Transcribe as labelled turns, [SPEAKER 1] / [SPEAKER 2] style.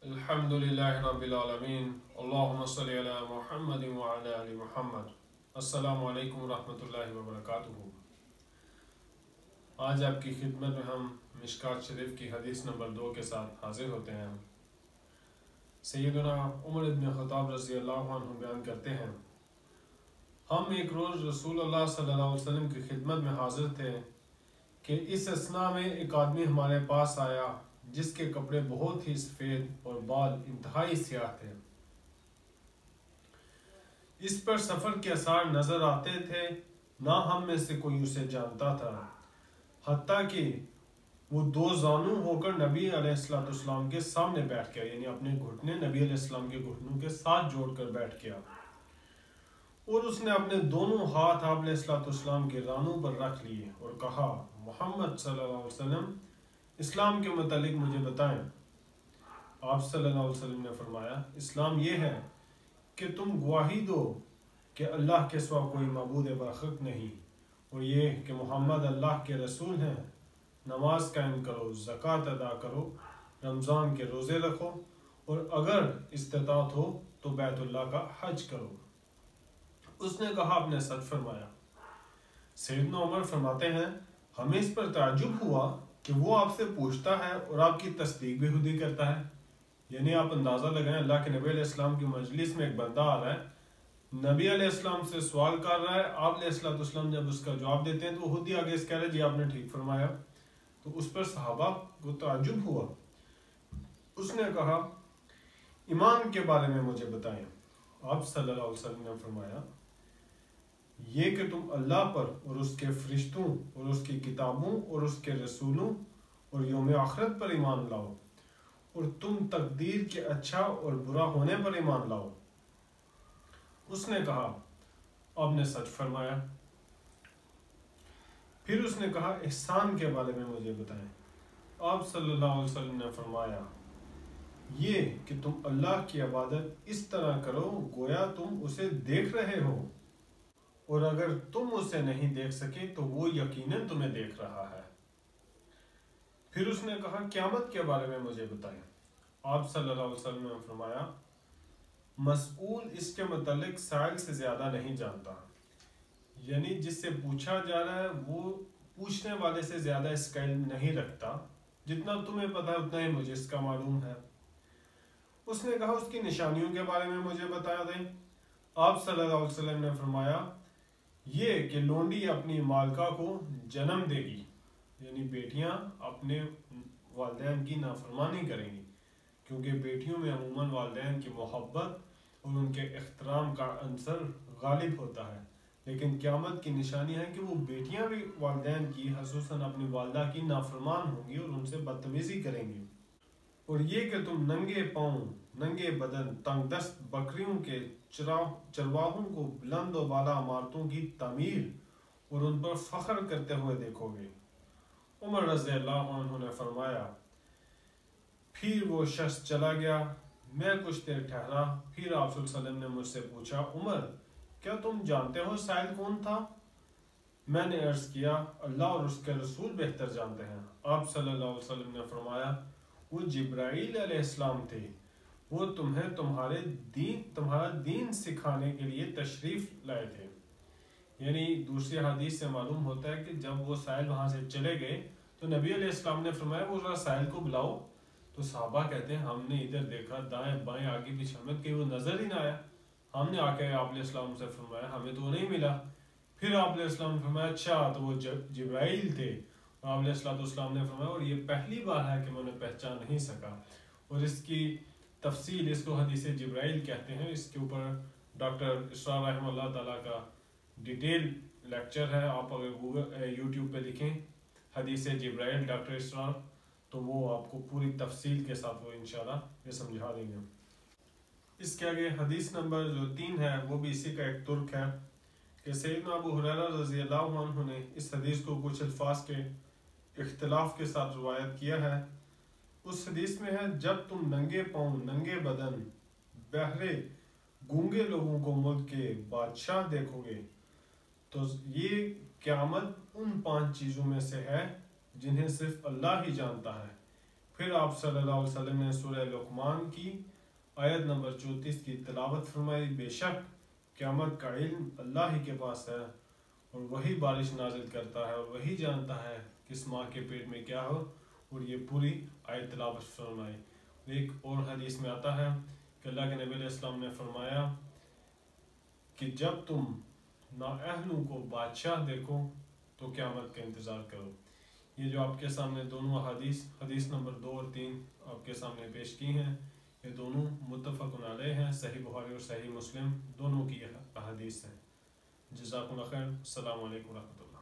[SPEAKER 1] अल्हम्दुलिल्लाहि रब्बिल आलमीन अल्लाहुम्मा सल्लि अला मुहम्मद व अला आलि मुहम्मद। अस्सलामु अलैकुम व रहमतुल्लाहि व बरकातुहू। आज आपकी खिदमत में हम मिशकात शरीफ की हदीस नंबर 2 के साथ हाजिर होते हैं। सैयदना उमर इब्न ख़त्ताब रज़ी अल्लाहु अन्हु बयान करते हैं, हम एक रोज़ रसूलुल्लाह सल्लल्लाहु अलैहि वसल्लम की खिदमत में हाजिर थे कि इस असना में एक आदमी हमारे पास आया जिसके कपड़े बहुत ही सफ़ेद और बाल इंतहाई स्याह थे। इस पर सफ़र के आसार नज़र आते थे, ना हम में से कोई उसे जानता था, हत्ता कि वो दो जानू होकर नबी अलैहिस्सलाम के सामने बैठ गया, यानी अपने घुटने नबी अलैहिस्सलाम के घुटनों के साथ जोड़कर बैठ गया और उसने अपने दोनों हाथ आप अलैहिस्सलाम के रानों पर रख लिए और कहा, मोहम्मद सल्लल्लाहु अलैहि वसल्लम, इस्लाम के मुतालिक मुझे बताएं। आप सल्लल्लाहु अलैहि वसल्लम ने फरमाया, इस्लाम ये है कि तुम गवाही दो कि अल्लाह के सिवा कोई मबूद बरहक नहीं, और ये कि मोहम्मद अल्लाह के रसूल हैं। नमाज कायम करो, ज़कात अदा करो, रमज़ान के रोज़े रखो, और अगर इस्तिताअत हो तो बैतुल्लाह का हज करो। उसने कहा, आपने सच फरमाया। सैयदना उमर फरमाते हैं, हमें इस पर ताज्जुब हुआ कि वो आपसे पूछता है और आपकी तस्दीक भी खुद ही करता है। यानी आप अंदाज़ा लगाएं, अल्लाह के नबी अलैहिस्सलाम की मजलिस में एक बंदा आ रहा है, नबी अलैहिस्सलाम से सवाल कर रहा है, आप अलैहिस्सलाम जब उसका जवाब देते हैं तो खुद ही आगे कह रहे जी आपने ठीक फरमाया। तो उस पर सहाबा को ताज्जुब हुआ। उसने कहा, ईमान के बारे में मुझे बताएं। आप सल्लल्लाहु अलैहि वसल्लम ने फरमाया, ये कि तुम अल्लाह पर और उसके फरिश्तों और उसकी किताबों और उसके रसूलों और यौम आखिरत पर ईमान लाओ, और तुम तकदीर के अच्छा और बुरा होने पर ईमान लाओ। उसने कहा, आपने सच फरमाया। फिर उसने कहा, एहसान के बारे में मुझे बताएं। आप सल्लल्लाहु अलैहि वसल्लम ने फरमाया, ये कि तुम अल्लाह की इबादत इस तरह करो गोया तुम उसे देख रहे हो, और अगर तुम उसे नहीं देख सके तो वो यकीनन तुम्हें देख रहा है। फिर उसने कहा, क़यामत के बारे में मुझे बताएं। आप सल्लल्लाहु अलैहि वसल्लम ने फरमाया, मसऊल इसके मुतालिक साइल से ज़्यादा नहीं जानता, यानी जिससे पूछा जा रहा है वो पूछने वाले से ज़्यादा इसका इल्म नहीं रखता, जितना तुम्हें पता है उतना ही मुझे इसका मालूम है। उसने कहा, उसकी निशानियों के बारे में मुझे बता दें। आप सल्लल्लाहु अलैहि वसल्लम ने फरमाया, ये कि लोंडी अपनी मालका को जन्म देगी, यानी बेटियां अपने वालिदैन की नाफरमानी करेंगी, क्योंकि बेटियों में अमूमन वालिदैन की मोहब्बत और उनके एहतराम का अंसर गालिब होता है। लेकिन क़यामत की निशानी है कि वो बेटियां भी वालिदैन की, खसूसन अपनी वालदा की नाफरमान होंगी और उनसे बदतमीजी करेंगी। और ये कि तुम नंगे पाँव नंगे बदन तंगदस्त बकरियों के चरवाहों को बुलंद और बाला इमारतों की तामीर और उन पर फख्र करते हुए देखोगे। उमर रज़ी अल्लाहु अन्हु ने फरमाया, फिर वो शख्स चला गया। मैं कुछ देर ठहरा, फिर आप सल्लल्लाहु अलैहि वसल्लम ने मुझसे पूछा, उमर क्या तुम जानते हो साइल कौन था? मैंने अर्ज़ किया, अल्लाह और उसके रसूल बेहतर जानते हैं। आप सल्लल्लाहु अलैहि वसल्लम ने फरमाया, वो जिब्राईल अलैहिस्सलाम थे, वो तुम्हें तुम्हारा दीन सिखाने के लिए तशरीफ लाए थे। यानी दूसरी हदीस से मालूम होता है कि जब वो साहिल वहां से चले गए तो नबी अलैहिस्सलाम ने फरमाया, वो जरा साहिल को बुलाओ। तो सहाबा कहते हैं, हमने इधर देखा, दाएं बाएं आगे पीछे, हमें कहीं वो नजर ही ना आया। हमने आके आप अलैहिस्सलाम से फरमाया, हमें तो वो नहीं मिला। फिर आप अलैहिस्सलाम ने फरमाया, अच्छा तो वो जिब्राईल थे। आप अलैहिस्सलाम ने फरमाया, और ये पहली बार है कि मैं उन्हें पहचान नहीं सका। और इसकी तफसील, इसको हदीस जिब्राईल कहते हैं। इसके ऊपर डॉक्टर इसरार रहमतुल्लाह ताला का डिटेल लेक्चर है। आप अगर यूट्यूब पे लिखें हदीस जिब्राईल डॉक्टर इसरार, तो वो आपको पूरी तफसील के साथ वो इंशाल्लाह ये समझा देंगे। इसके आगे हदीस नंबर जो 3 है वो भी इसी का एक तुर्क है कि सैयदना अबू हुरैरा रज़ी अल्लाहु अन्हु ने इस हदीस को कुछ अल्फाज के इख्तिलाफ के साथ रवायत किया है। उस हदीस में है, जब तुम नंगे पाँव नंगे बदन बहरे गूंगे लोगों को मुल्क के बादशाह देखोगे तो ये क़यामत उन 5 चीज़ों में से है जिन्हें सिर्फ अल्लाह ही जानता है, پھر آپ صلی اللہ علیہ وسلم نے سورہ لقمان کی آیت نمبر 34 کی تلاوت فرمائی، بے شک قیامت کا علم اللہ ہی کے پاس ہے اور وہی بارش نازل کرتا ہے اور وہی جانتا ہے کس ماں کے پیٹ میں کیا ہو، اور یہ پوری آیت تلاوت فرمائی۔ ایک اور حدیث میں آتا ہے کہ اللہ کے نبی علیہ السلام نے فرمایا کہ جب تم نااہلوں کو بادشاہ دیکھو تو قیامت کا انتظار کرو۔ یہ جو آپ کے سامنے دونوں حدیث نمبر 2 اور 3 آپ کے سامنے پیش کی ہیں، یہ دونوں متفق علیہ ہیں، صحیح بخاری اور صحیح مسلم دونوں کی حدیث ہیں۔ جزاکم اللہ خیر، السلام علیکم ورحمۃ اللہ۔